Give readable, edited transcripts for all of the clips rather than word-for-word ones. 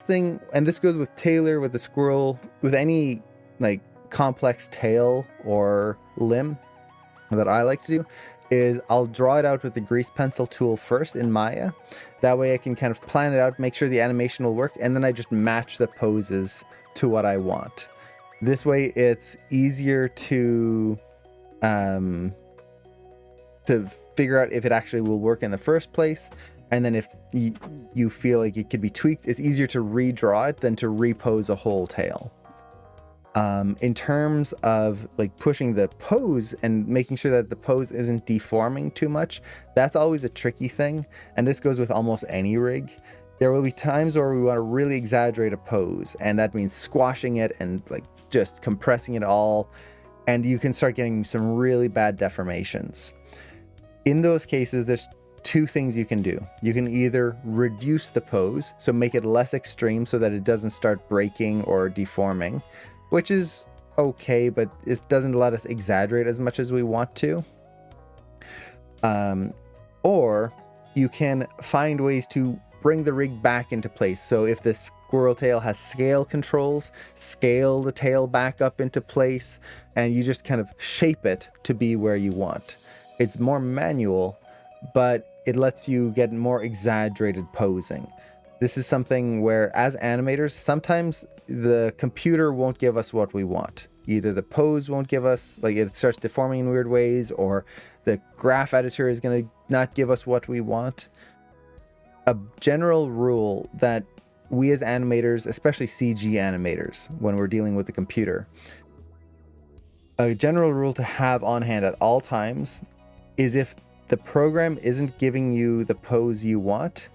thing, and this goes with Taylor, with the squirrel, with any like complex tail or limb that I like to do, is I'll draw it out with the grease pencil tool first in Maya. That way I can kind of plan it out, make sure the animation will work, and then I just match the poses to what I want. This way it's easier to figure out if it actually will work in the first place. And then if you feel like it could be tweaked, it's easier to redraw it than to repose a whole tail. In terms of like pushing the pose and making sure that the pose isn't deforming too much, that's always a tricky thing. And this goes with almost any rig. There will be times where we want to really exaggerate a pose, and that means squashing it and like just compressing it all. And you can start getting some really bad deformations. In those cases, there's two things you can do. You can either reduce the pose, so make it less extreme so that it doesn't start breaking or deforming, which is okay, but it doesn't let us exaggerate as much as we want to. Or you can find ways to bring the rig back into place. So if the squirrel tail has scale controls, scale the tail back up into place, and you just kind of shape it to be where you want. It's more manual, but it lets you get more exaggerated posing. This is something where, as animators, sometimes the computer won't give us what we want. Either the pose won't give us, like it starts deforming in weird ways, or the graph editor is going to not give us what we want. A general rule that we as animators, especially CG animators, when we're dealing with the computer, a general rule to have on hand at all times is if the program isn't giving you the pose you want,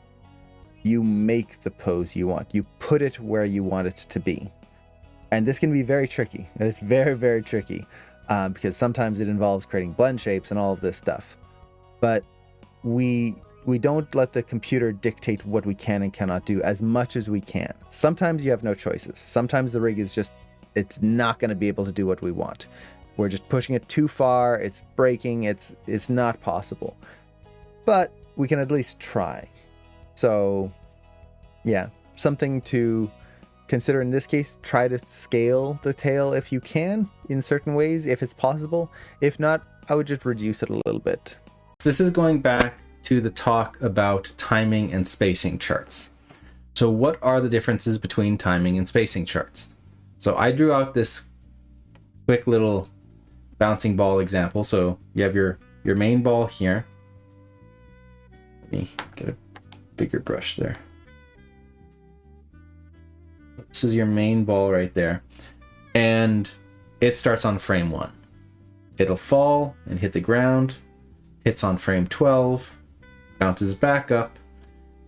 you make the pose you want. You put it where you want it to be. And this can be very tricky. It's very, very tricky because sometimes it involves creating blend shapes and all of this stuff. But we don't let the computer dictate what we can and cannot do as much as we can. Sometimes you have no choices. Sometimes the rig is just, it's not going to be able to do what we want. We're just pushing it too far. It's breaking. It's not possible. But we can at least try. So, yeah, something to consider in this case. Try to scale the tail if you can in certain ways, if it's possible. If not, I would just reduce it a little bit. This is going back to the talk about timing and spacing charts. So what are the differences between timing and spacing charts? So I drew out this quick little bouncing ball example. So you have your main ball here. Let me get a bigger brush there. This is your main ball right there. And it starts on frame 1. It'll fall and hit the ground, hits on frame 12, bounces back up,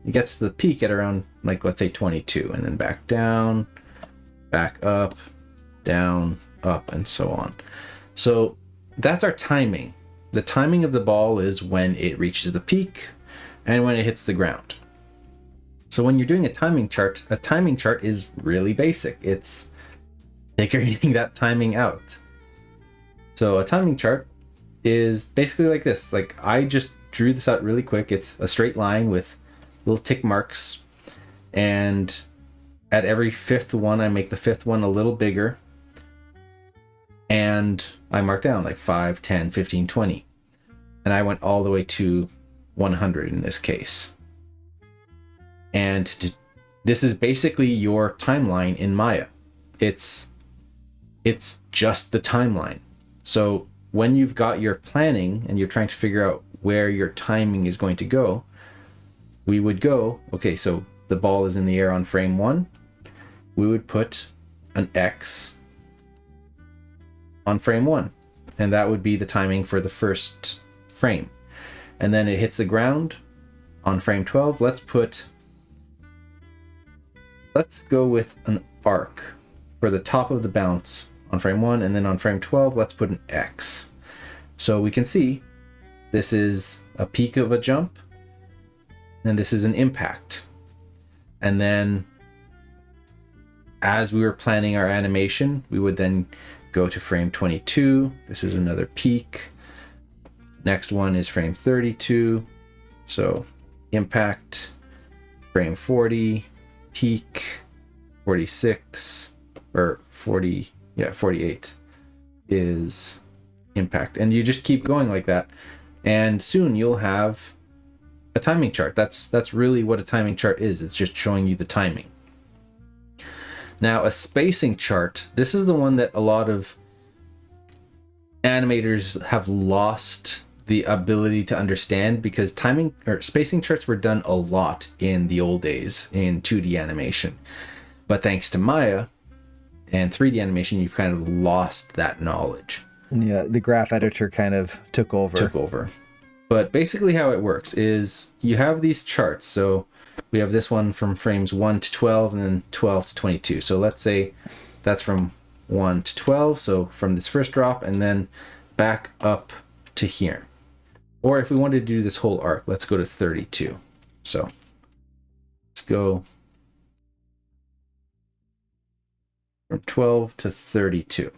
it gets to the peak at around, like, let's say 22, and then back down, back up, down, up, and so on. So that's our timing. The timing of the ball is when it reaches the peak and when it hits the ground. So when you're doing a timing chart is really basic. It's figuring that timing out. So a timing chart is basically like this. Like, I just drew this out really quick. It's a straight line with little tick marks, and at every fifth one I make the fifth one a little bigger, and I mark down like 5, 10, 15, 20, and I went all the way to 100 in this case. And this is basically your timeline in Maya. It's just the timeline. So when you've got your planning and you're trying to figure out where your timing is going to go, we would go, okay, so the ball is in the air on frame 1. We would put an X on frame 1, and that would be the timing for the first frame. And then it hits the ground on frame 12. Let's go with an arc for the top of the bounce on frame 1, and then on frame 12, let's put an X. So we can see this is a peak of a jump, and this is an impact. And then as we were planning our animation, we would then go to frame 22. This is another peak. Next one is frame 32. So impact, frame 40, peak, 46 or 40, yeah, 48 is impact. And you just keep going like that. And soon you'll have a timing chart. That's really what a timing chart is. It's just showing you the timing. Now, a spacing chart, this is the one that a lot of animators have lost the ability to understand, because timing or spacing charts were done a lot in the old days in 2D animation. But thanks to Maya and 3D animation, you've kind of lost that knowledge. Yeah, the graph editor kind of took over. But basically how it works is you have these charts. So we have this one from frames 1 to 12 and then 12 to 22. So let's say that's from 1 to 12. So from this first drop and then back up to here. Or if we wanted to do this whole arc, let's go to 32. So let's go from 12 to 32.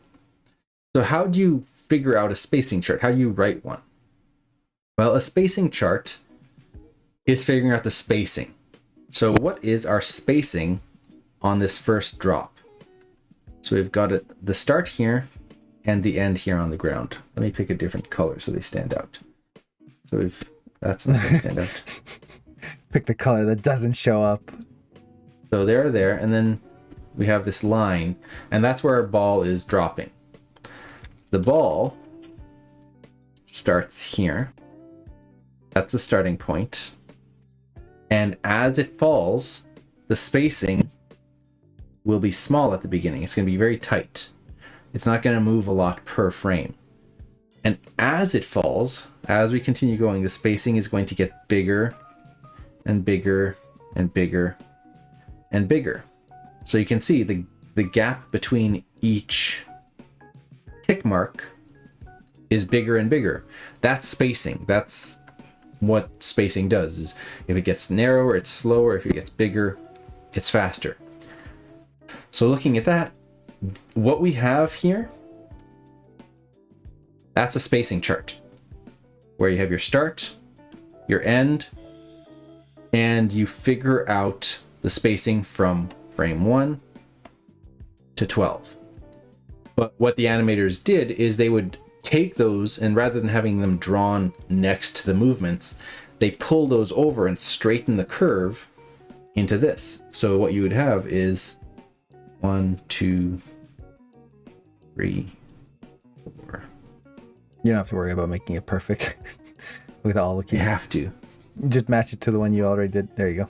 So how do you figure out a spacing chart? How do you write one? Well, a spacing chart is figuring out the spacing. So what is our spacing on this first drop? So we've got the start here and the end here on the ground. Let me pick a different color so they stand out. So that's not going to stand out. Pick the color that doesn't show up. So they're there, and then we have this line, and that's where our ball is dropping. The ball starts here. That's the starting point. And as it falls, the spacing will be small at the beginning. It's going to be very tight. It's not going to move a lot per frame. And as it falls, as we continue going, the spacing is going to get bigger and bigger and bigger and bigger. So you can see the gap between each tick mark is bigger and bigger. That's spacing. That's what spacing does. Is if it gets narrower, it's slower. If it gets bigger, it's faster. So looking at that, what we have here, that's a spacing chart where you have your start, your end, and you figure out the spacing from frame 1 to 12. But what the animators did is they would take those, and rather than having them drawn next to the movements, they pull those over and straighten the curve into this. So what you would have is 1, 2, 3, 4. You don't have to worry about making it perfect with all the keys. You have to. Just match it to the one you already did. There you go.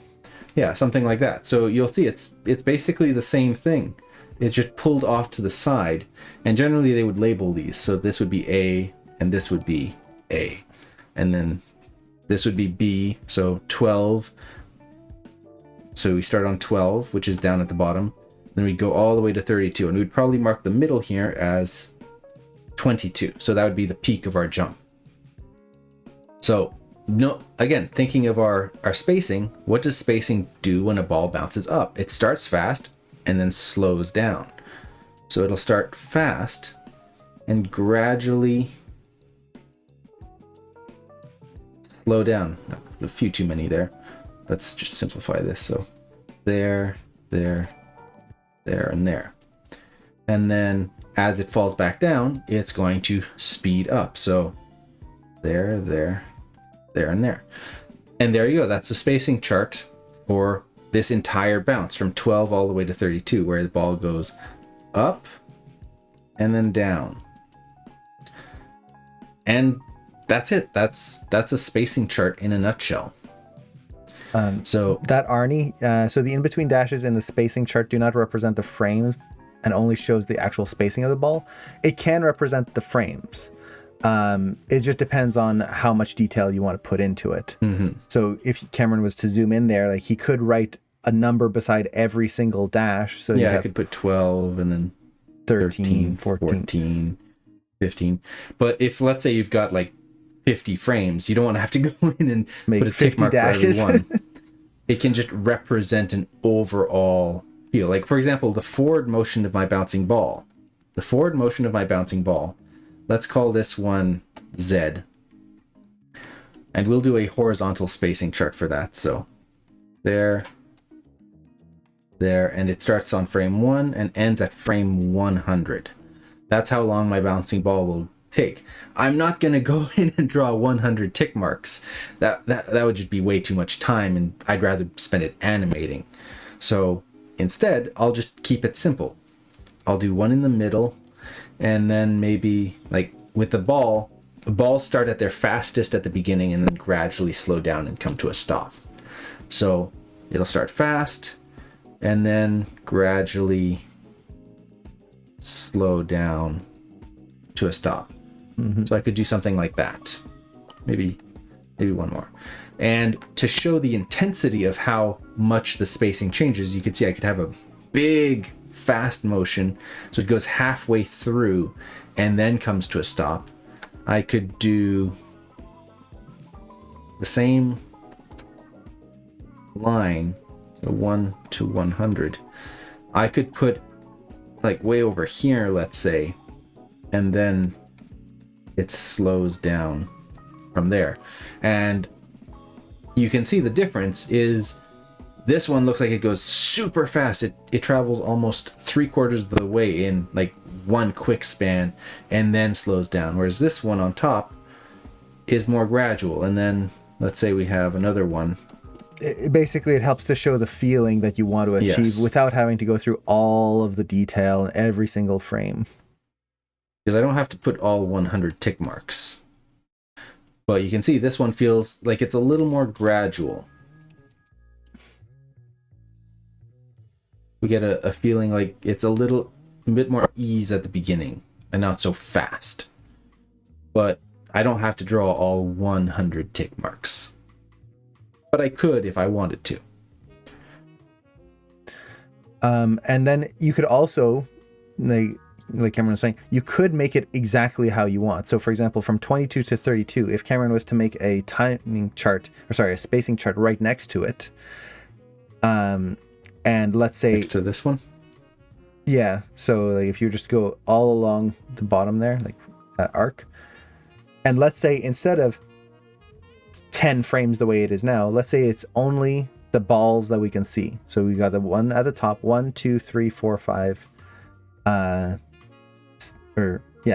Yeah, something like that. So you'll see it's basically the same thing. It's just pulled off to the side, and generally they would label these. So this would be A, and this would be A, and then this would be B. So 12. So we start on 12, which is down at the bottom. Then we go all the way to 32, and we'd probably mark the middle here as 22. So that would be the peak of our jump. So no, again, thinking of our spacing, what does spacing do when a ball bounces up? It starts fast and then slows down. So it'll start fast and gradually slow down. A few too many there. Let's just simplify this. So there, there, there, and there. And then as it falls back down, it's going to speed up. So there, there, there, and there. And there you go. That's the spacing chart for this entire bounce from 12 all the way to 32, where the ball goes up and then down. And that's it. That's a spacing chart in a nutshell. So that Arnie, so the in-between dashes in the spacing chart do not represent the frames and only shows the actual spacing of the ball. It can represent the frames. It just depends on how much detail you want to put into it. Mm-hmm. So if Cameron was to zoom in there, like he could write a number beside every single dash. So yeah, I could put 12 and then 13, 14, 15. But if, let's say you've got like 50 frames, you don't want to have to go in and make put a tick mark dashes. for every one. It can just represent an overall feel. Like, for example, the forward motion of my bouncing ball. The forward motion of my bouncing ball. Let's call this one Z. And we'll do a horizontal spacing chart for that. So there, there, and it starts on frame 1 and ends at frame 100. That's how long my bouncing ball will take. I'm not going to go in and draw 100 tick marks. That would just be way too much time, and I'd rather spend it animating. So instead, I'll just keep it simple. I'll do one in the middle, and then maybe, like with the balls start at their fastest at the beginning and then gradually slow down and come to a stop. So it'll start fast and then gradually slow down to a stop. So I could do something like that. Maybe one more. And to show the intensity of how much the spacing changes, you could see I could have a big fast motion, so it goes halfway through and then comes to a stop. I could do the same line, so 1 to 100. I could put like way over here, let's say, and then it slows down from there. And you can see the difference is this one looks like it goes super fast. It travels almost 3/4 of the way in like one quick span and then slows down. Whereas this one on top is more gradual. And then let's say we have another one. Basically, it helps to show the feeling that you want to achieve without having to go through all of the detail in every single frame. Because I don't have to put all 100 tick marks. But you can see this one feels like it's a little more gradual. We get a feeling like it's a bit more ease at the beginning and not so fast. But I don't have to draw all 100 tick marks. But I could if I wanted to. And then you could also, like Cameron was saying, you could make it exactly how you want. So for example, from 22 to 32, if Cameron was to make a timing chart, a spacing chart right next to it, and let's say next to this one, yeah, so like if you just go all along the bottom there, like that arc, and let's say instead of 10 frames the way it is now, let's say it's only the balls that we can see. So we got the one at the top, 1 2 3 4 5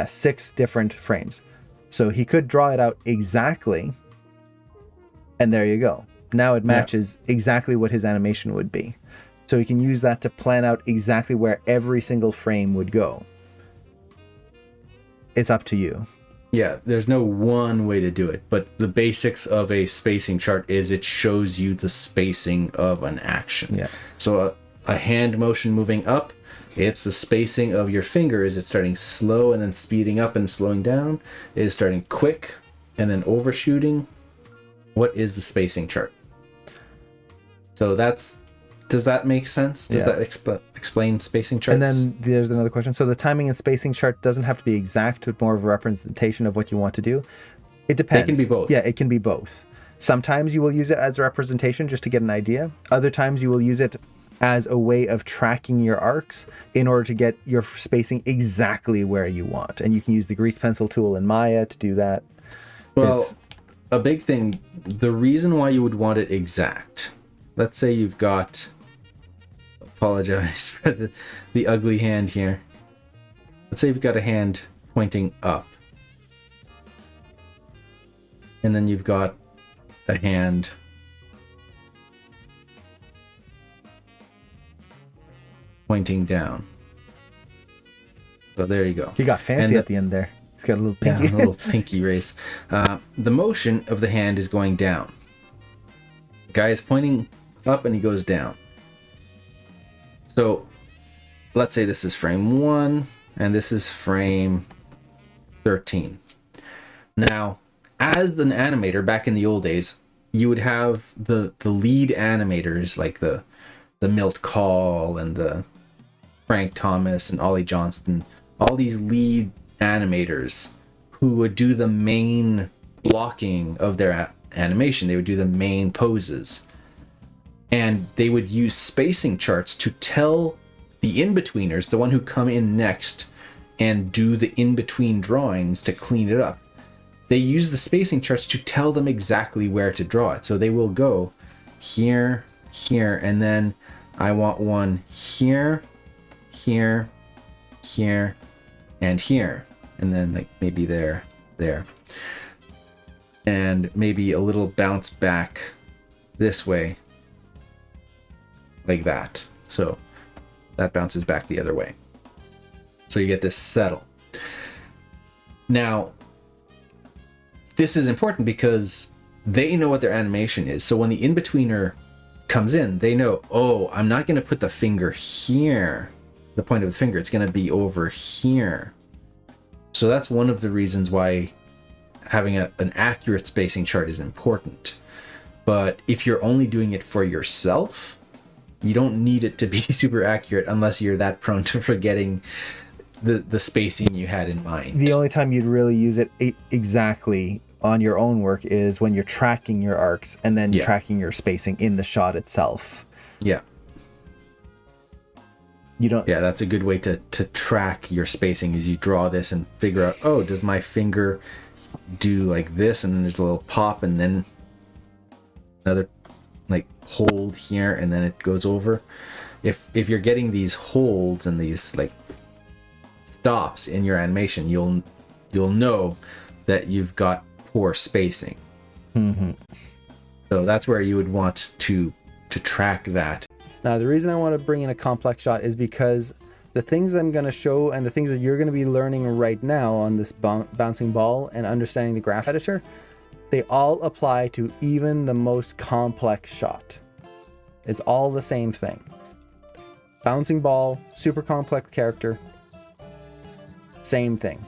6 different frames. So he could draw it out exactly, and there you go. Now it matches exactly what his animation would be. So he can use that to plan out exactly where every single frame would go. It's up to you. Yeah, there's no one way to do it, but the basics of a spacing chart is it shows you the spacing of an action. Yeah. So a hand motion moving up, it's the spacing of your finger. Is it starting slow and then speeding up and slowing down? Is it starting quick and then overshooting? What is the spacing chart? So does that make sense? Does that explain spacing charts? And then there's another question. So the timing and spacing chart doesn't have to be exact, but more of a representation of what you want to do. It depends. It can be both. Yeah, it can be both. Sometimes you will use it as a representation just to get an idea. Other times you will use it as a way of tracking your arcs in order to get your spacing exactly where you want. And you can use the grease pencil tool in Maya to do that. Well, a big thing, the reason why you would want it exact, let's say you've got, apologize for the ugly hand here. Let's say you've got a hand pointing up. And then you've got a hand pointing down. So there you go. He got fancy at the end there. He's got a little pinky. Yeah, a little pinky race. The motion of the hand is going down. The guy is pointing up and he goes down. So let's say this is frame 1 and this is frame 13. Now, as an animator back in the old days, you would have the lead animators like the Milt Kahl and the Frank Thomas and Ollie Johnston, all these lead animators who would do the main blocking of their animation. They would do the main poses. And they would use spacing charts to tell the in-betweeners, the one who come in next and do the in-between drawings to clean it up. They use the spacing charts to tell them exactly where to draw it. So they will go here, here, and then I want one here, here, here, and here. And then like maybe there. And maybe a little bounce back this way, like that. So that bounces back the other way. So you get this settle. Now, this is important because they know what their animation is. So when the in-betweener comes in, they know, oh, I'm not going to put the finger here, the point of the finger. It's going to be over here. So that's one of the reasons why having an accurate spacing chart is important. But if you're only doing it for yourself, you don't need it to be super accurate unless you're that prone to forgetting the spacing you had in mind. The only time you'd really use it exactly on your own work is when you're tracking your arcs and then tracking your spacing in the shot itself. Yeah. You don't. Yeah, that's a good way to track your spacing, is you draw this and figure out, oh, does my finger do like this, and then there's a little pop, and then another like hold here, and then it goes over. If you're getting these holds and these like stops in your animation, you'll know that you've got poor spacing. Mm-hmm. So that's where you would want to track that. Now, the reason I want to bring in a complex shot is because the things I'm going to show and the things that you're going to be learning right now on this bouncing ball and understanding the graph editor, they all apply to even the most complex shot. It's all the same thing. Bouncing ball, super complex character, same thing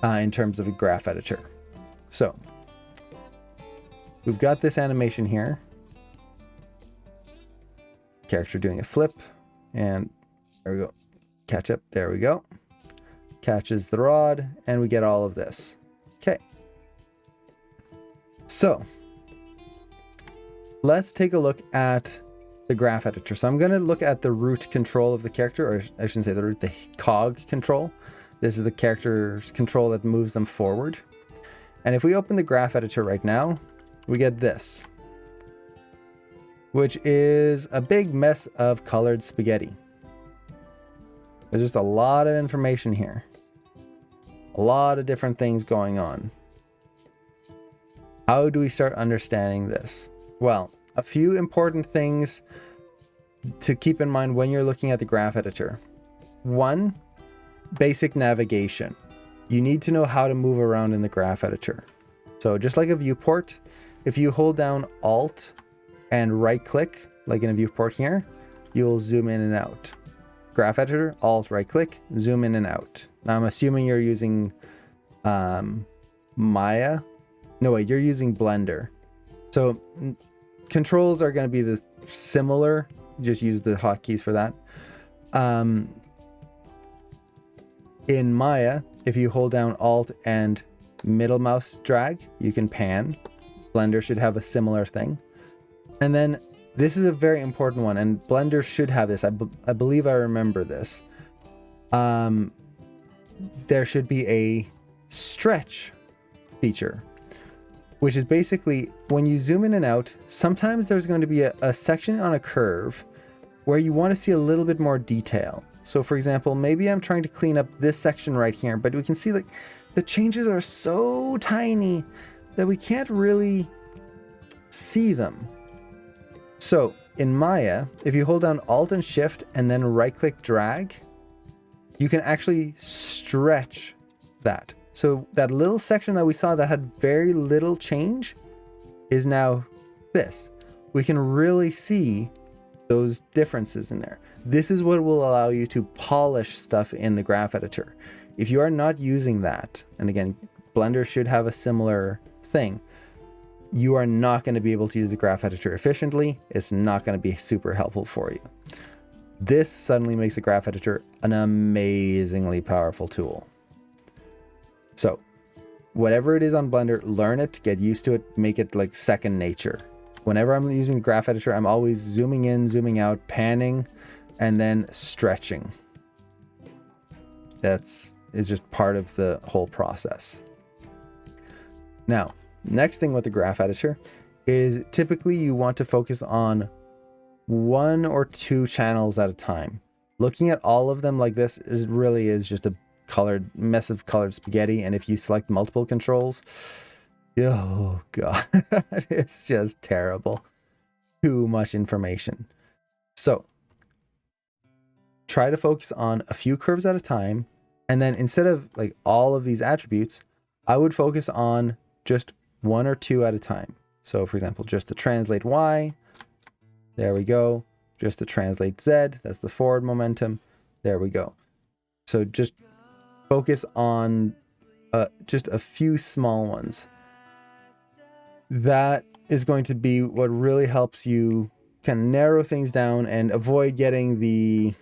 in terms of a graph editor. So we've got this animation here. Character doing a flip, and there we go. Catch up. There we go. Catches the rod, and we get all of this. Okay. So let's take a look at the graph editor. So I'm going to look at the root control of the character, or I shouldn't say the root, the cog control. This is the character's control that moves them forward. And if we open the graph editor right now, we get this, which is a big mess of colored spaghetti. There's just a lot of information here. A lot of different things going on. How do we start understanding this? Well, a few important things to keep in mind when you're looking at the graph editor. One, basic navigation. You need to know how to move around in the graph editor. So just like a viewport, if you hold down Alt and right click, like in a viewport here, you'll zoom in and out. Graph editor, Alt, right click, zoom in and out. Now I'm assuming you're using Maya. No, wait, you're using Blender. So controls are going to be the similar. Just use the hotkeys for that. In Maya, if you hold down Alt and middle mouse drag, you can pan. Blender should have a similar thing. And then this is a very important one, and Blender should have this. I believe I remember this. There should be a stretch feature, which is basically when you zoom in and out, sometimes there's going to be a section on a curve where you want to see a little bit more detail. So for example, maybe I'm trying to clean up this section right here, but we can see like the changes are so tiny that we can't really see them. So in Maya, if you hold down Alt and Shift and then right click drag, you can actually stretch that. So that little section that we saw that had very little change is now this. We can really see those differences in there. This is what will allow you to polish stuff in the graph editor. If you are not using that, and again, Blender should have a similar thing, you are not going to be able to use the graph editor efficiently. It's not going to be super helpful for you. This suddenly makes the graph editor an amazingly powerful tool. So whatever it is on Blender, learn it, get used to it, make it like second nature. Whenever I'm using the graph editor, I'm always zooming in, zooming out, panning, and then stretching. That's just part of the whole process. Now, next thing with the graph editor is typically you want to focus on 1 or 2 channels at a time. Looking at all of them like this really is just a mess of colored spaghetti. And if you select multiple controls, oh god, it's just terrible. Too much information. So try to focus on a few curves at a time. And then instead of like all of these attributes, I would focus on just 1 or 2 at a time. So for example, just the translate Y. There we go. Just the translate Z. That's the forward momentum. There we go. So just focus on just a few small ones. That is going to be what really helps you kind of narrow things down and avoid getting the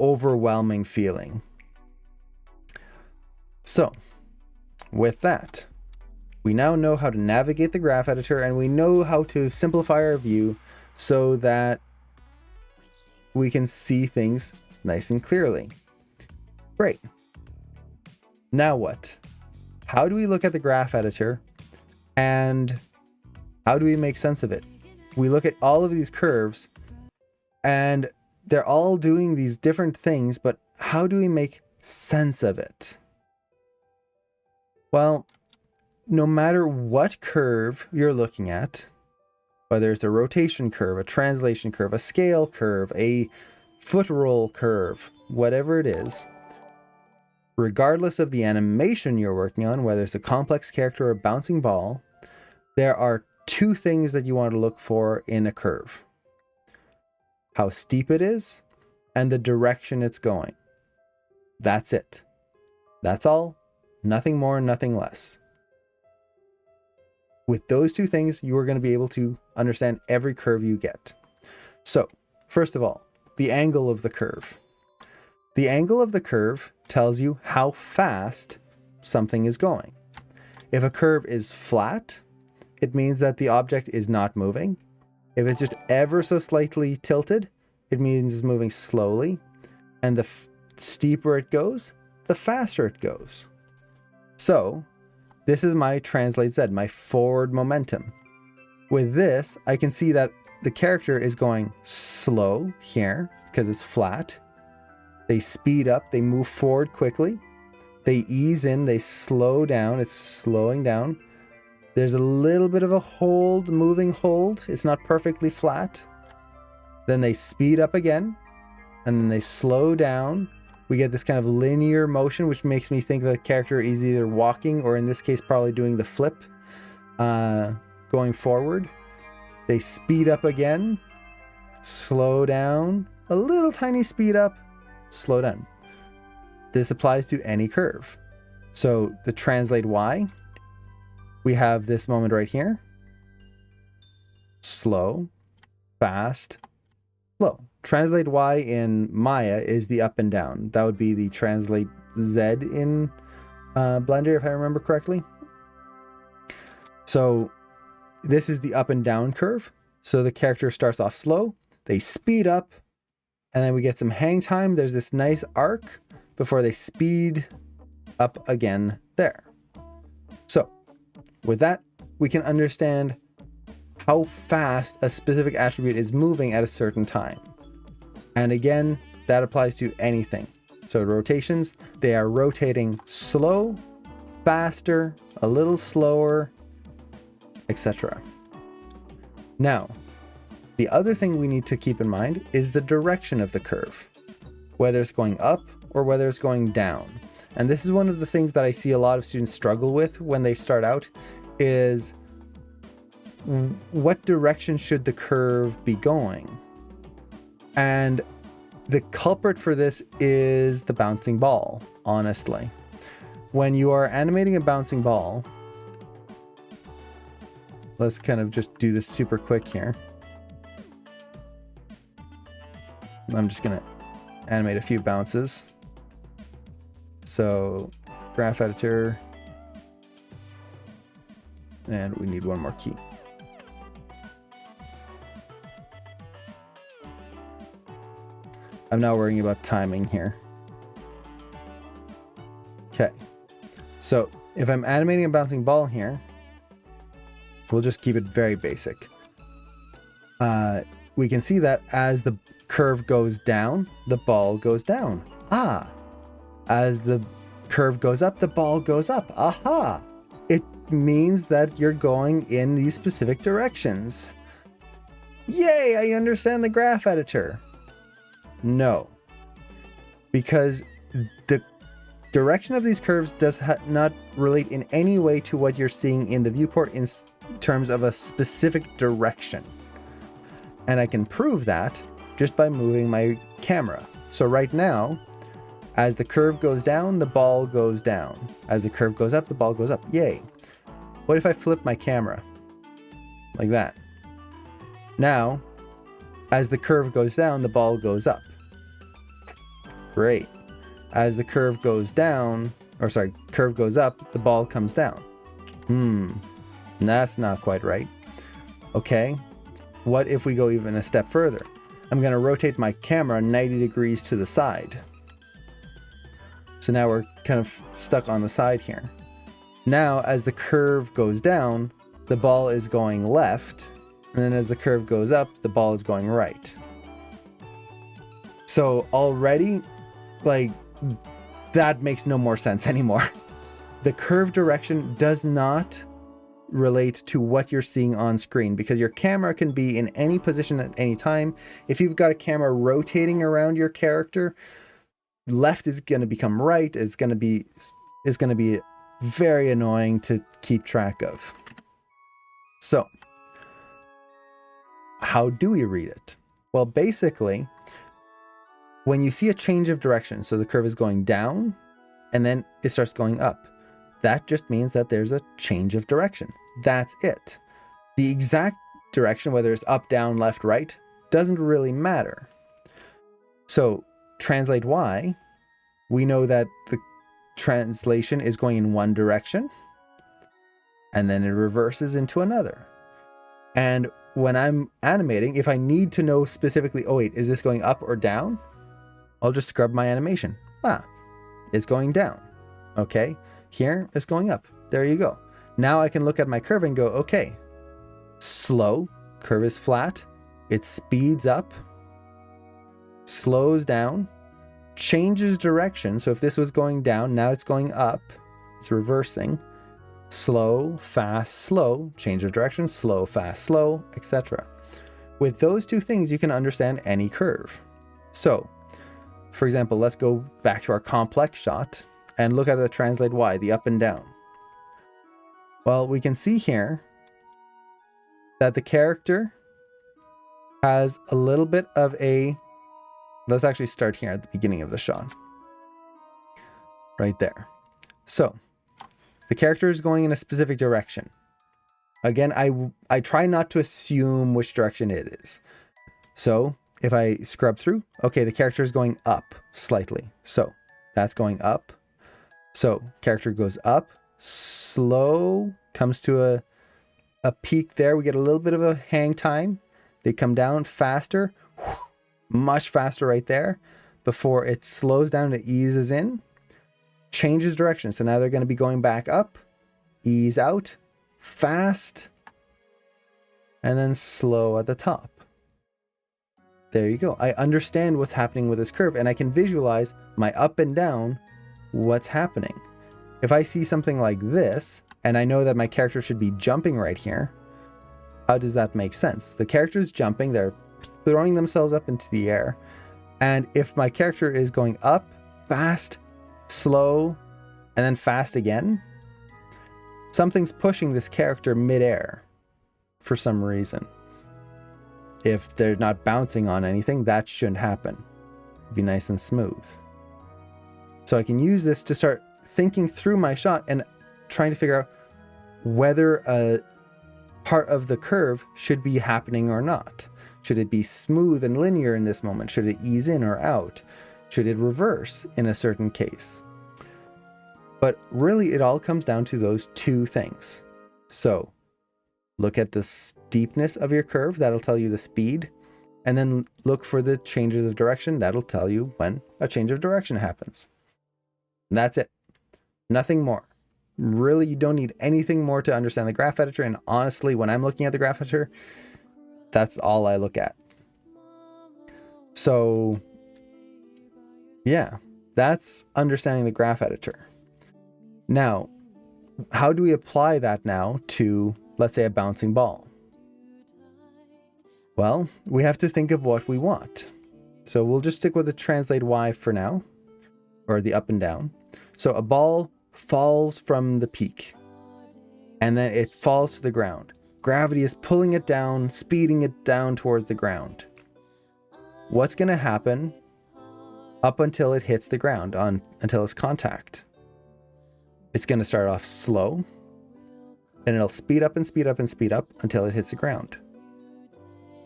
overwhelming feeling. So with that, we now know how to navigate the graph editor, and we know how to simplify our view so that we can see things nice and clearly. Great. Now what? How do we look at the graph editor and how do we make sense of it? We look at all of these curves and they're all doing these different things, but how do we make sense of it? Well, no matter what curve you're looking at, whether it's a rotation curve, a translation curve, a scale curve, a foot roll curve, whatever it is, regardless of the animation you're working on, whether it's a complex character or a bouncing ball, there are 2 things that you want to look for in a curve: how steep it is and the direction it's going. That's it. That's all. Nothing more, nothing less. With those 2 things, you are going to be able to understand every curve you get. So, first of all, the angle of the curve. The angle of the curve tells you how fast something is going. If a curve is flat, it means that the object is not moving. If it's just ever so slightly tilted, it means it's moving slowly. And the steeper it goes, the faster it goes. So, this is my translate Z, my forward momentum. With this, I can see that the character is going slow here because it's flat. They speed up, they move forward quickly. They ease in, they slow down, it's slowing down. There's a little bit of a hold, moving hold. It's not perfectly flat. Then they speed up again, and then they slow down. We get this kind of linear motion, which makes me think the character is either walking or in this case probably doing the flip going forward. They speed up again, slow down, a little tiny speed up, slow down. This applies to any curve. So the translate Y, we have this moment right here. Slow, fast, slow. Translate Y in Maya is the up and down. That would be the translate Z in Blender, if I remember correctly. So this is the up and down curve. So the character starts off slow, they speed up, and then we get some hang time. There's this nice arc before they speed up again there. So with that, we can understand how fast a specific attribute is moving at a certain time. And again, that applies to anything. So rotations, they are rotating slow, faster, a little slower, etc. Now, the other thing we need to keep in mind is the direction of the curve, whether it's going up or whether it's going down. And this is one of the things that I see a lot of students struggle with when they start out is what direction should the curve be going? And the culprit for this is the bouncing ball, honestly. When you are animating a bouncing ball, let's kind of just do this super quick here. I'm just gonna animate a few bounces. So graph editor, and we need one more key. I'm now worrying about timing here. Okay, so if I'm animating a bouncing ball here, we'll just keep it very basic. we can see that as the curve goes down, the ball goes down. As the curve goes up, the ball goes up. Aha! It means that you're going in these specific directions. Yay, I understand the graph editor. No, because the direction of these curves does not relate in any way to what you're seeing in the viewport in terms of a specific direction. And I can prove that just by moving my camera. So right now, as the curve goes down, the ball goes down. As the curve goes up, the ball goes up. Yay. What if I flip my camera? Like that. Now, as the curve goes down, the ball goes up. Great. As the curve goes down, curve goes up, the ball comes down. That's not quite right. Okay. What if we go even a step further? I'm going to rotate my camera 90 degrees to the side. So now we're kind of stuck on the side here. Now, as the curve goes down, the ball is going left. And then as the curve goes up, the ball is going right. So already, like, that makes no more sense anymore. The curve direction does not relate to what you're seeing on screen, because your camera can be in any position at any time. If you've got a camera rotating around your character, left is going to become right. Is going to be very annoying to keep track of. So how do we read it? Well, basically, when you see a change of direction, so the curve is going down and then it starts going up, that just means that there's a change of direction. That's it. The exact direction, whether it's up, down, left, right, doesn't really matter. So translate Y, we know that the translation is going in one direction and then it reverses into another. And when I'm animating, if I need to know specifically, oh wait, is this going up or down? I'll just scrub my animation. It's going down. Okay, here it's going up. There you go. Now I can look at my curve and go, okay, slow, curve is flat, it speeds up, slows down, changes direction. So if this was going down, now it's going up, it's reversing. Slow, fast, slow, change of direction, slow, fast, slow, etc. With those two things, you can understand any curve. So, for example, let's go back to our complex shot and look at the translate Y, the up and down. Well, we can see here that the character has a little bit of a... Let's actually start here at the beginning of the shot. Right there. So, the character is going in a specific direction. Again, I try not to assume which direction it is. So if I scrub through, okay, the character is going up slightly. So that's going up. So character goes up, slow, comes to a peak there. We get a little bit of a hang time. They come down faster, much faster right there before it slows down and eases in. Changes direction. So now they're going to be going back up, ease out, fast, and then slow at the top. There you go. I understand what's happening with this curve and I can visualize my up and down, what's happening. If I see something like this and I know that my character should be jumping right here, how does that make sense? The character's jumping, they're throwing themselves up into the air. And if my character is going up, fast, slow, and then fast again, something's pushing this character midair for some reason. If they're not bouncing on anything, that shouldn't happen. It'd be nice and smooth. So I can use this to start thinking through my shot and trying to figure out whether a part of the curve should be happening or not. Should it be smooth and linear in this moment? Should it ease in or out? Should it reverse in a certain case? But really, it all comes down to those two things. So look at the steepness of your curve. That'll tell you the speed. And then look for the changes of direction. That'll tell you when a change of direction happens. And that's it. Nothing more. Really, you don't need anything more to understand the graph editor. And honestly, when I'm looking at the graph editor, That's all I look at. So yeah, that's understanding the graph editor. Now, how do we apply that now to, let's say, a bouncing ball? Well, we have to think of what we want. So we'll just stick with the translate Y for now, or the up and down. So a ball falls from the peak, and then it falls to the ground. Gravity is pulling it down, speeding it down towards the ground. What's going to happen up until it hits the ground, until it's contact? It's going to start off slow, then it'll speed up and speed up and speed up until it hits the ground.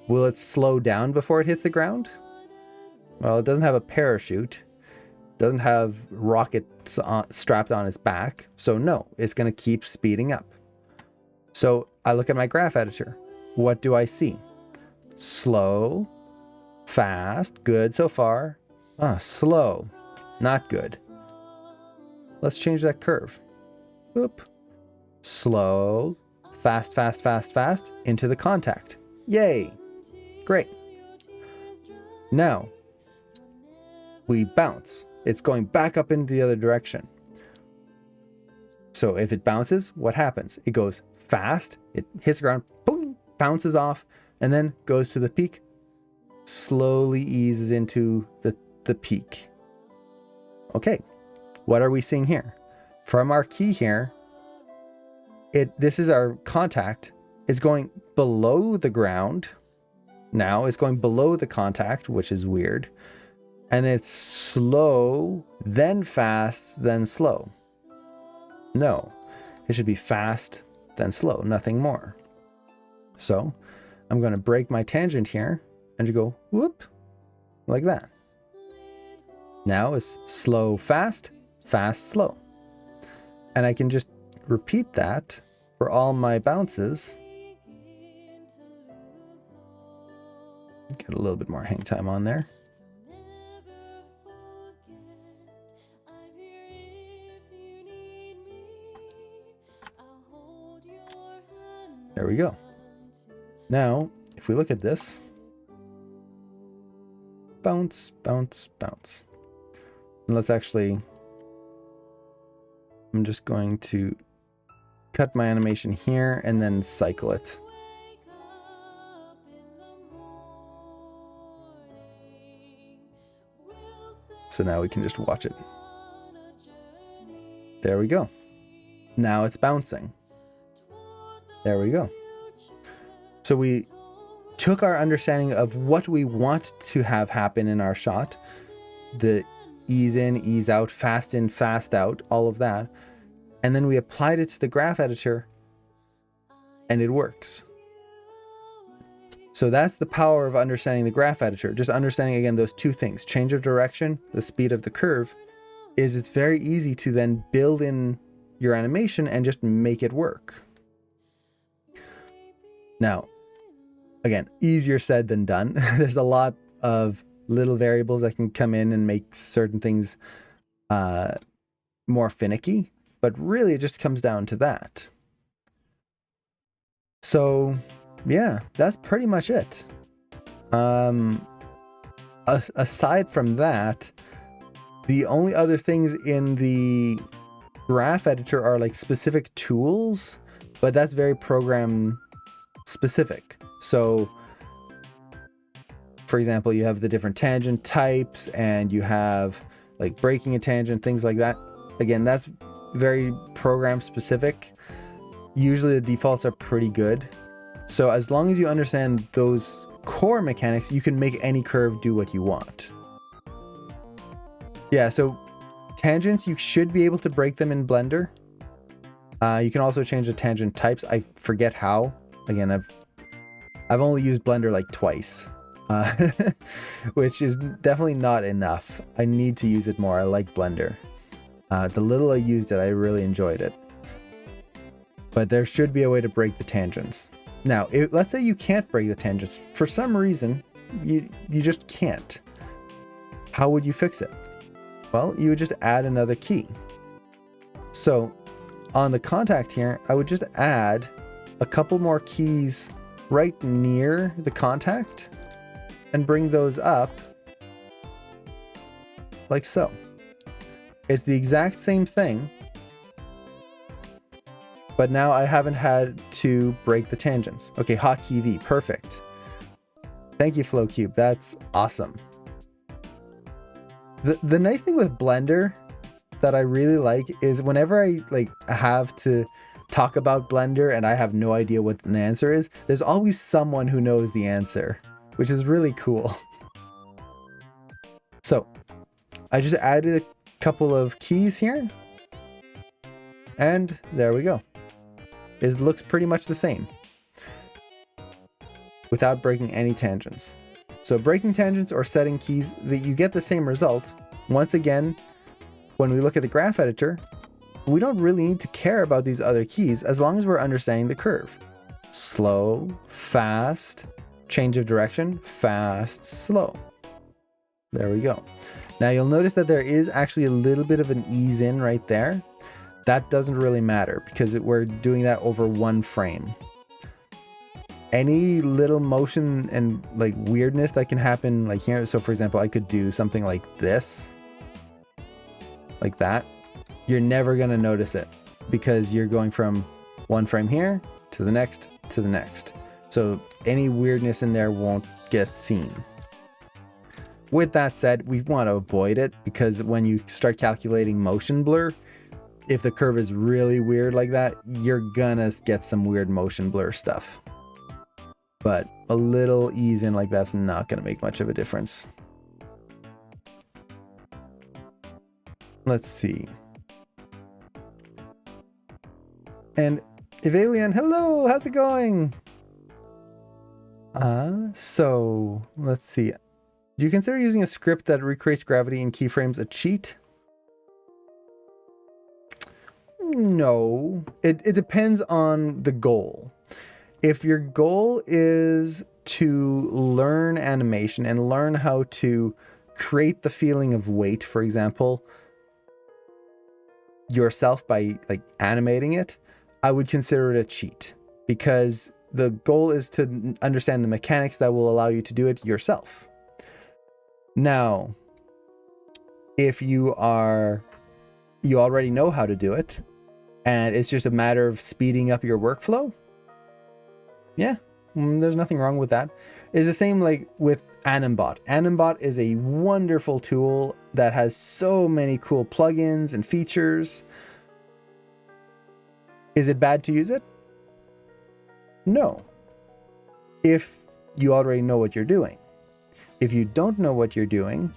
Will it slow down before it hits the ground? Well, it doesn't have a parachute, doesn't have rockets strapped on its back, so no, it's going to keep speeding up. So I look at my graph editor. What do I see? Slow, fast, good so far. Slow, not good. Let's change that curve. Boop. Slow, fast, fast, fast, fast, into the contact. Yay. Great. Now, we bounce. It's going back up into the other direction. So if it bounces, what happens? It goes fast, it hits the ground, boom, bounces off, and then goes to the peak, slowly eases into the peak. Okay, what are we seeing here? From our key here, this is our contact. It's going below the ground. Now it's going below the contact, which is weird. And it's slow, then fast, then slow. No, it should be fast, then slow, nothing more. So I'm going to break my tangent here and you go whoop, like that. Now it's slow, fast, fast, slow. And I can just repeat that for all my bounces. Get a little bit more hang time on there. There we go. Now, if we look at this, bounce, bounce, bounce. And let's actually, I'm just going to cut my animation here and then cycle it. So now we can just watch it. There we go. Now it's bouncing. There we go. So we took our understanding of what we want to have happen in our shot, the ease in, ease out, fast in, fast out, all of that, and then we applied it to the graph editor and it works. So that's the power of understanding the graph editor. Just understanding, again, those two things, change of direction, the speed of the curve, is it's very easy to then build in your animation and just make it work. Now, again, easier said than done. There's a lot of little variables that can come in and make certain things more finicky, but really it just comes down to that. So yeah, that's pretty much it. Aside from that, the only other things in the graph editor are like specific tools, but that's very program specific. So for example, you have the different tangent types and you have like breaking a tangent, things like that. Again, that's very program specific. Usually the defaults are pretty good. So as long as you understand those core mechanics, you can make any curve do what you want. Yeah, so tangents, you should be able to break them in Blender. You can also change the tangent types. I forget how. Again, I've only used Blender like twice, which is definitely not enough. I need to use it more. I like Blender. The little I used it, I really enjoyed it. But there should be a way to break the tangents. Now, let's say you can't break the tangents. For some reason, you just can't. How would you fix it? Well, you would just add another key. So on the contact here, I would just add a couple more keys right near the contact and bring those up like so. It's the exact same thing, but now I haven't had to break the tangents. Okay, hotkey V, perfect. Thank you, FlowCube. That's awesome. The nice thing with Blender that I really like is whenever I have to talk about Blender and I have no idea what the answer is, there's always someone who knows the answer, which is really cool. So I just added a couple of keys here, and there we go. It looks pretty much the same without breaking any tangents. So breaking tangents or setting keys, that you get the same result. Once again, when we look at the graph editor, we don't really need to care about these other keys as long as we're understanding the curve. Slow, fast, change of direction, fast, slow. There we go. Now you'll notice that there is actually a little bit of an ease in right there. That doesn't really matter because we're doing that over one frame. Any little motion and weirdness that can happen here. So for example, I could do something like this, like that. You're never gonna notice it because you're going from one frame here to the next to the next. So any weirdness in there won't get seen. With that said, we want to avoid it because when you start calculating motion blur, if the curve is really weird like that, you're gonna get some weird motion blur stuff. But a little ease in like that's not gonna make much of a difference. Let's see. And Evalian, hello, how's it going? So let's see. Do you consider using a script that recreates gravity in keyframes a cheat? No, it depends on the goal. If your goal is to learn animation and learn how to create the feeling of weight, for example, yourself by animating it, I would consider it a cheat because the goal is to understand the mechanics that will allow you to do it yourself. Now, if you already know how to do it and it's just a matter of speeding up your workflow, yeah, there's nothing wrong with that. It's the same with Animbot. Animbot is a wonderful tool that has so many cool plugins and features. Is it bad to use it? No. If you already know what you're doing. If you don't know what you're doing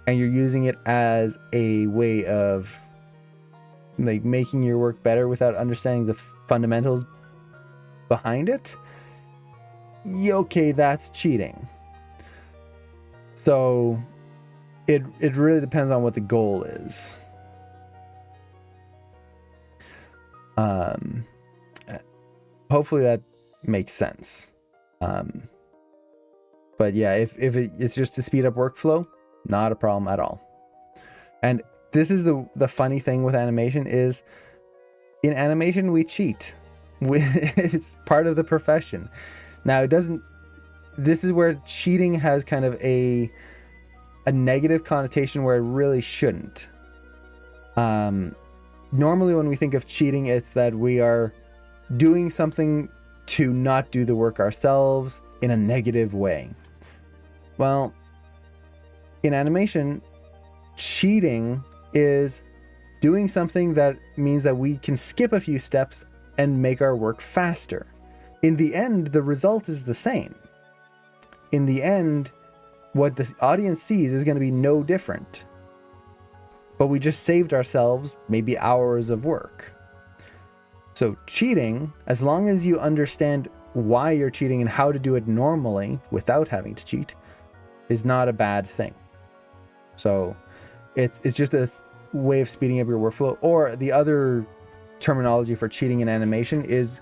and you're using it as a way of making your work better without understanding the fundamentals behind it, okay, that's cheating. So it really depends on what the goal is. Hopefully that makes sense. But yeah, if it's just to speed up workflow, not a problem at all. And this is the funny thing with animation is, in animation we cheat. It's part of the profession. Now this is where cheating has kind of a negative connotation where it really shouldn't. Normally when we think of cheating, it's that we are doing something to not do the work ourselves in a negative way. Well, in animation, cheating is doing something that means that we can skip a few steps and make our work faster. In the end, the result is the same. In the end, what the audience sees is going to be no different. But we just saved ourselves maybe hours of work. So cheating, as long as you understand why you're cheating and how to do it normally without having to cheat, is not a bad thing. So it's just a way of speeding up your workflow. Or the other terminology for cheating in animation is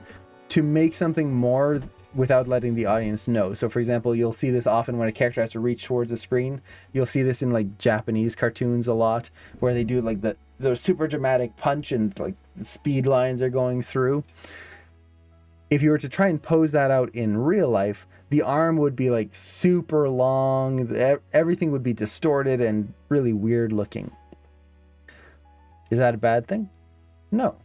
to make something more without letting the audience know. So for example, you'll see this often when a character has to reach towards the screen. You'll see this in Japanese cartoons a lot, where they do the super dramatic punch and the speed lines are going through. if you were to try and pose that out in real life, the arm would be like super long, everything would be distorted and really weird looking. Is that a bad thing? No,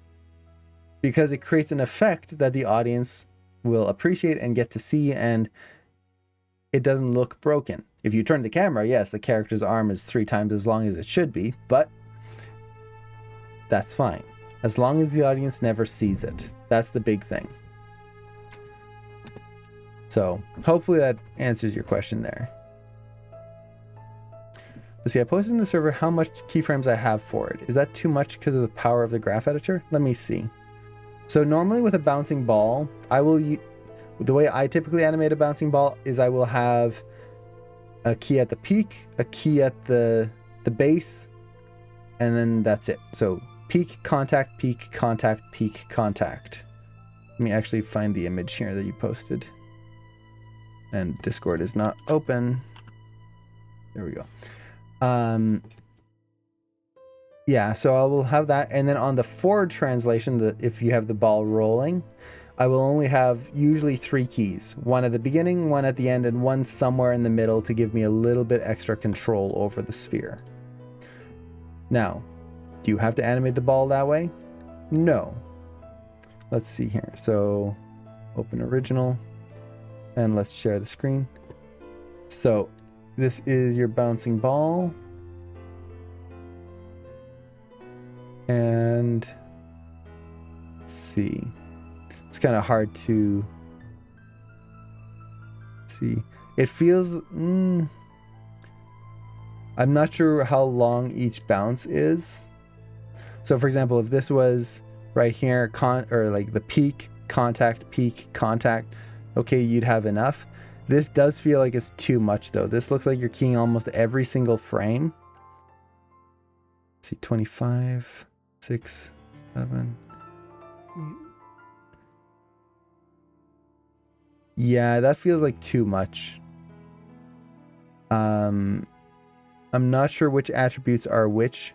because it creates an effect that the audience will appreciate and get to see, and it doesn't look broken. If you turn the camera, yes, the character's arm is 3 times as long as it should be, but that's fine. As long as the audience never sees it. That's the big thing. So hopefully that answers your question there. Let's see, I posted in the server how much keyframes I have for it. Is that too much because of the power of the graph editor? Let me see. So normally with a bouncing ball, the way I typically animate a bouncing ball is I will have a key at the peak, a key at the base, and then that's it. So peak, contact, peak, contact, peak, contact. Let me actually find the image here that you posted. And Discord is not open. There we go. Yeah, so I will have that. And then on the forward translation, if you have the ball rolling, I will only have usually 3 keys. 1 at the beginning, 1 at the end, and 1 somewhere in the middle to give me a little bit extra control over the sphere. Now, do you have to animate the ball that way? No. Let's see here. So open original and let's share the screen. So this is your bouncing ball. And let's see. It's kind of hard to see. It feels, I'm not sure how long each bounce is. So for example, if this was right here, or like the peak, contact, okay, you'd have enough. This does feel like it's too much though. This looks like you're keying almost every single frame. Let's see, 25, 6, 7, 8. Yeah, that feels like too much. I'm not sure which attributes are which.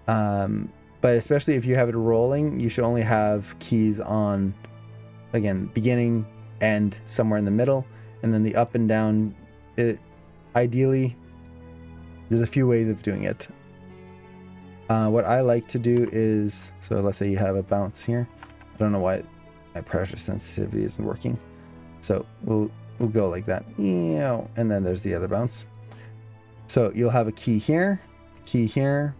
But especially if you have it rolling, you should only have keys on, again, beginning, end, somewhere in the middle, and then the up and down. Ideally, there's a few ways of doing it. What I like to do is, so let's say you have a bounce here. I don't know why my pressure sensitivity isn't working. So we'll go like that. And then there's the other bounce. So you'll have a key here, key here,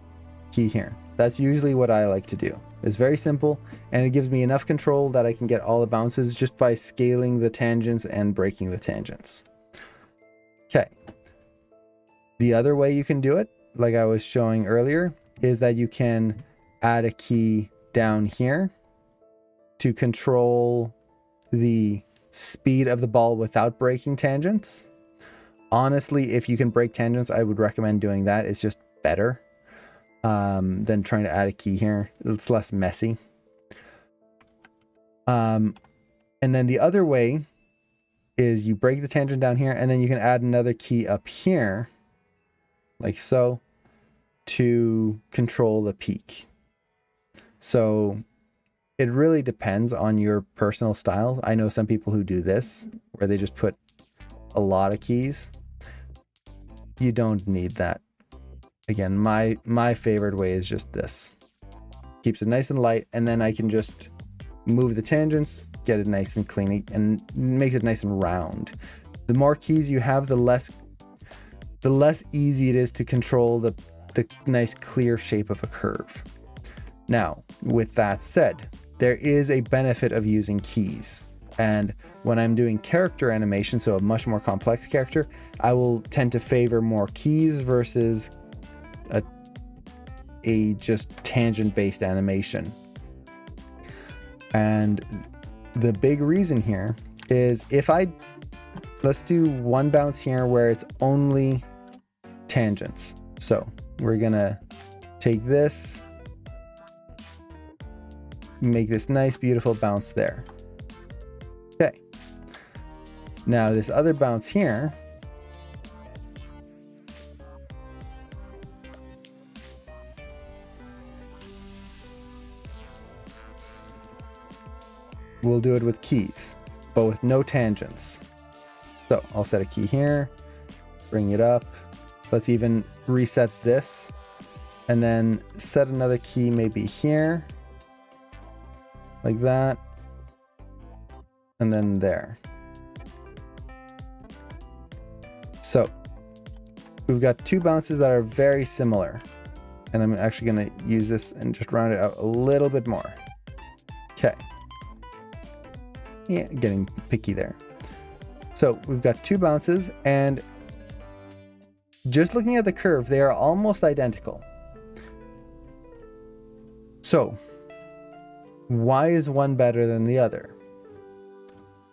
key here. That's usually what I like to do. It's very simple, and it gives me enough control that I can get all the bounces just by scaling the tangents and breaking the tangents. Okay. The other way you can do it, like I was showing earlier, is that you can add a key down here to control the speed of the ball without breaking tangents. Honestly, if you can break tangents, I would recommend doing that. It's just better than trying to add a key here. It's less messy. And then the other way is you break the tangent down here, and then you can add another key up here, like so, to control the peak. So it really depends on your personal style. I know some people who do this, where they just put a lot of keys. You don't need that. Again, my favorite way is just this. Keeps it nice and light, and then I can just move the tangents, get it nice and clean, and makes it nice and round. The more keys you have, the less easy it is to control the nice clear shape of a curve. Now, with that said, there is a benefit of using keys. And when I'm doing character animation, so a much more complex character, I will tend to favor more keys versus a just tangent-based animation. And the big reason here is let's do one bounce here where it's only tangents. So we're gonna take this, make this nice, beautiful bounce there. Okay. Now this other bounce here, we'll do it with keys, but with no tangents. So I'll set a key here, bring it up. Let's even reset this and then set another key maybe here, like that, and then there. So we've got two bounces that are very similar, and I'm actually going to use this and just round it out a little bit more. Okay. Yeah, getting picky there. So we've got two bounces, and just looking at the curve, they are almost identical. So why is one better than the other?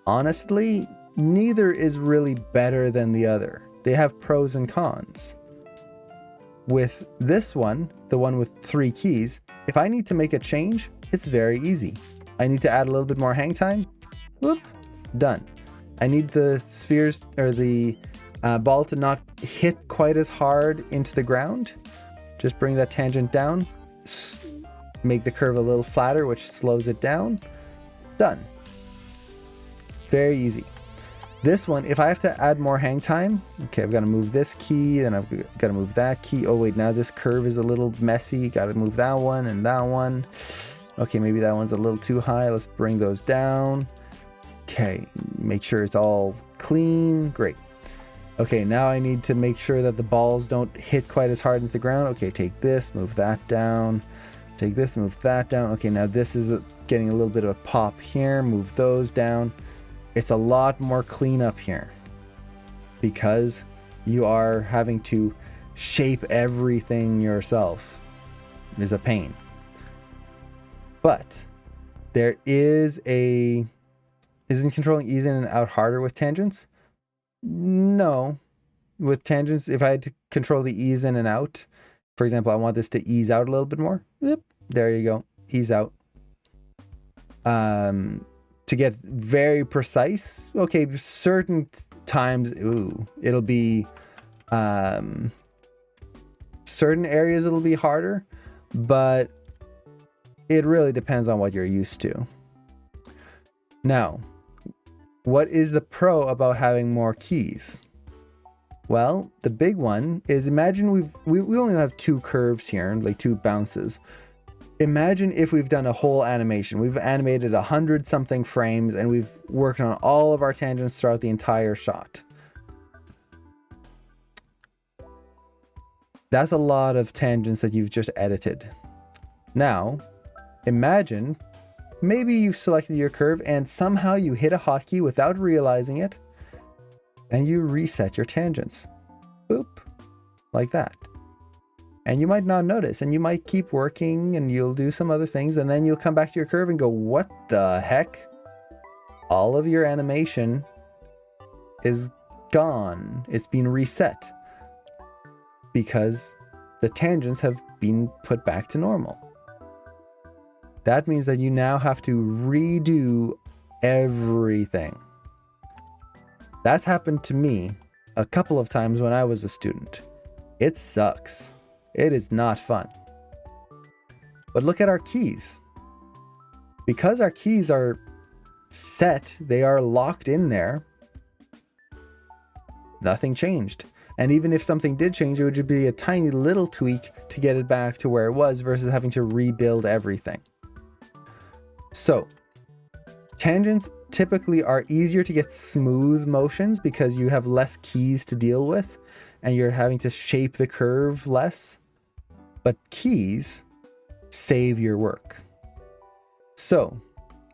Honestly, neither is really better than the other. They have pros and cons. With this one, the one with 3 keys, if I need to make a change, it's very easy. I need to add a little bit more hang time. Whoop, done. I need the spheres or the ball to not hit quite as hard into the ground. Just bring that tangent down, make the curve a little flatter, which slows it down. Done. Very easy. This one, if I have to add more hang time, okay, I've got to move this key, then I've got to move that key. Oh wait, now this curve is a little messy. Got to move that one and that one. Okay, maybe that one's a little too high. Let's bring those down. Okay, make sure it's all clean. Great. Okay, now I need to make sure that the balls don't hit quite as hard into the ground. Okay, take this, move that down. Take this, move that down. Okay, now this is getting a little bit of a pop here. Move those down. It's a lot more cleanup here because you are having to shape everything yourself. It is a pain. But there is isn't controlling ease in and out harder with tangents? No. With tangents, if I had to control the ease in and out, for example, I want this to ease out a little bit more. Yep, there you go. Ease out. To get very precise, okay, certain times, it'll be certain areas it'll be harder, but it really depends on what you're used to. Now, what is the pro about having more keys? Well, the big one is, imagine we only have 2 curves here, like 2 bounces. Imagine if we've done a whole animation. We've animated 100 something frames and we've worked on all of our tangents throughout the entire shot. That's a lot of tangents that you've just edited. Now, imagine maybe you've selected your curve and somehow you hit a hotkey without realizing it and you reset your tangents. Boop, like that. And you might not notice, and you might keep working and you'll do some other things, and then you'll come back to your curve and go, what the heck? All of your animation is gone. It's been reset because the tangents have been put back to normal. That means that you now have to redo everything. That's happened to me a couple of times when I was a student. It sucks. It is not fun. But look at our keys. Because our keys are set, they are locked in there, nothing changed. And even if something did change, it would be a tiny little tweak to get it back to where it was versus having to rebuild everything. So, tangents typically are easier to get smooth motions because you have less keys to deal with and you're having to shape the curve less. But keys save your work. So,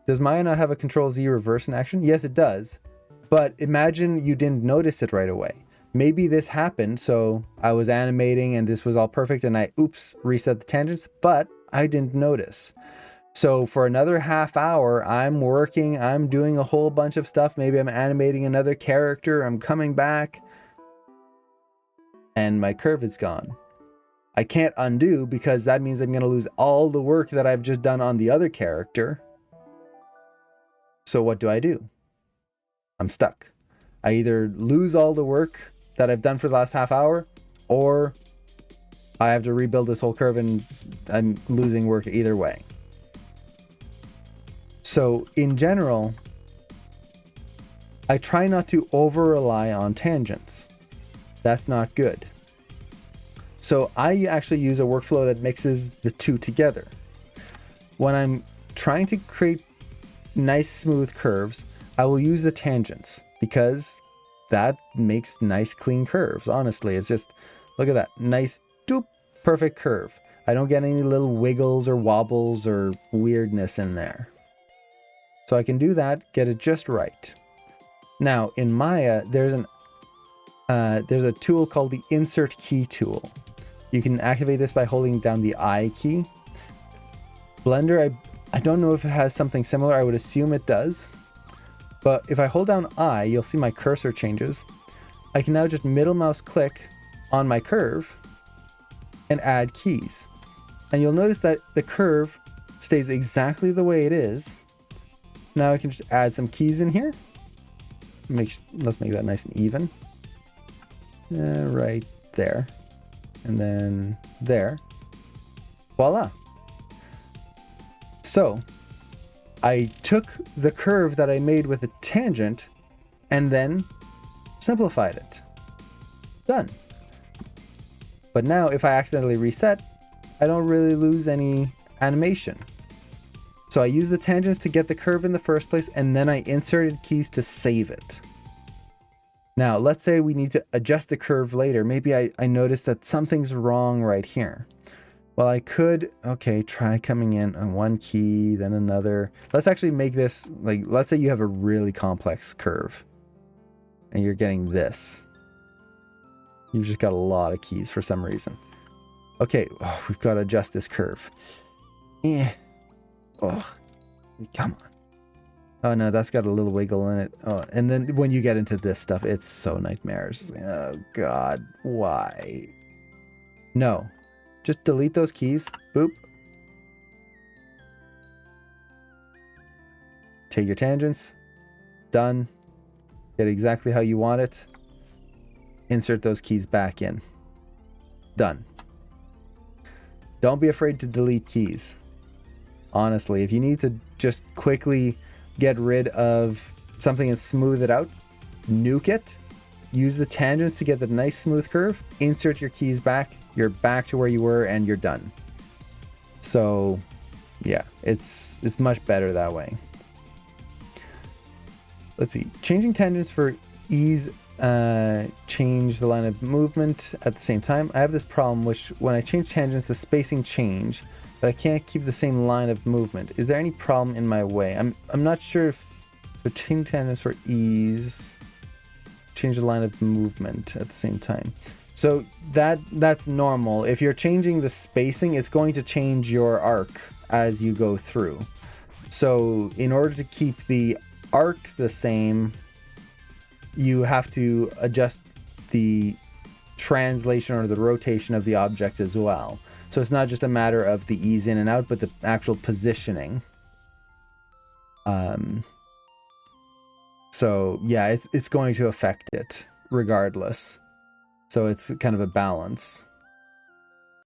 does Maya not have a Control Z reverse in action? Yes, it does. But imagine you didn't notice it right away. Maybe this happened, so I was animating and this was all perfect and I, reset the tangents, but I didn't notice. So for another half hour, I'm working, I'm doing a whole bunch of stuff. Maybe I'm animating another character, I'm coming back, and my curve is gone. I can't undo because that means I'm going to lose all the work that I've just done on the other character. So what do? I'm stuck. I either lose all the work that I've done for the last half hour, or I have to rebuild this whole curve and I'm losing work either way. So in general, I try not to over rely on tangents. That's not good. So I actually use a workflow that mixes the two together. When I'm trying to create nice smooth curves, I will use the tangents because that makes nice clean curves. Honestly, it's just, look at that, nice, doop, perfect curve. I don't get any little wiggles or wobbles or weirdness in there. So I can do that, get it just right. Now in Maya, there's a tool called the insert key tool. You can activate this by holding down the I key. Blender, I don't know if it has something similar. I would assume it does. But if I hold down I, you'll see my cursor changes. I can now just middle mouse click on my curve and add keys. And you'll notice that the curve stays exactly the way it is. Now I can just add some keys in here. Let's make that nice and even. Right there. And then there. Voila. So I took the curve that I made with a tangent and then simplified it. Done. But now if I accidentally reset, I don't really lose any animation. So I use the tangents to get the curve in the first place, and then I inserted keys to save it. Now, let's say we need to adjust the curve later. Maybe I noticed that something's wrong right here. Well, I could, okay, try coming in on one key, then another. Let's actually make this, like, let's say you have a really complex curve and you're getting this. You've just got a lot of keys for some reason. Okay, we've got to adjust this curve. Yeah. Oh, come on. Oh no, that's got a little wiggle in it. Oh, and then when you get into this stuff, it's so nightmares. Oh God, why? No, just delete those keys. Boop. Take your tangents. Done. Get exactly how you want it. Insert those keys back in. Done. Don't be afraid to delete keys. Honestly, if you need to just quickly get rid of something and smooth it out, nuke it, use the tangents to get the nice smooth curve, insert your keys back, you're back to where you were and you're done. So yeah, it's much better that way. Let's see, changing tangents for ease, change the line of movement at the same time. I have this problem which when I change tangents, the spacing change, but I can't keep the same line of movement. Is there any problem in my way? I'm not sure if so change tangents for ease, change the line of movement at the same time. So that's normal. If you're changing the spacing, it's going to change your arc as you go through. So in order to keep the arc the same, you have to adjust the translation or the rotation of the object as well. So it's not just a matter of the ease in and out, but the actual positioning. So yeah, it's going to affect it regardless. So it's kind of a balance.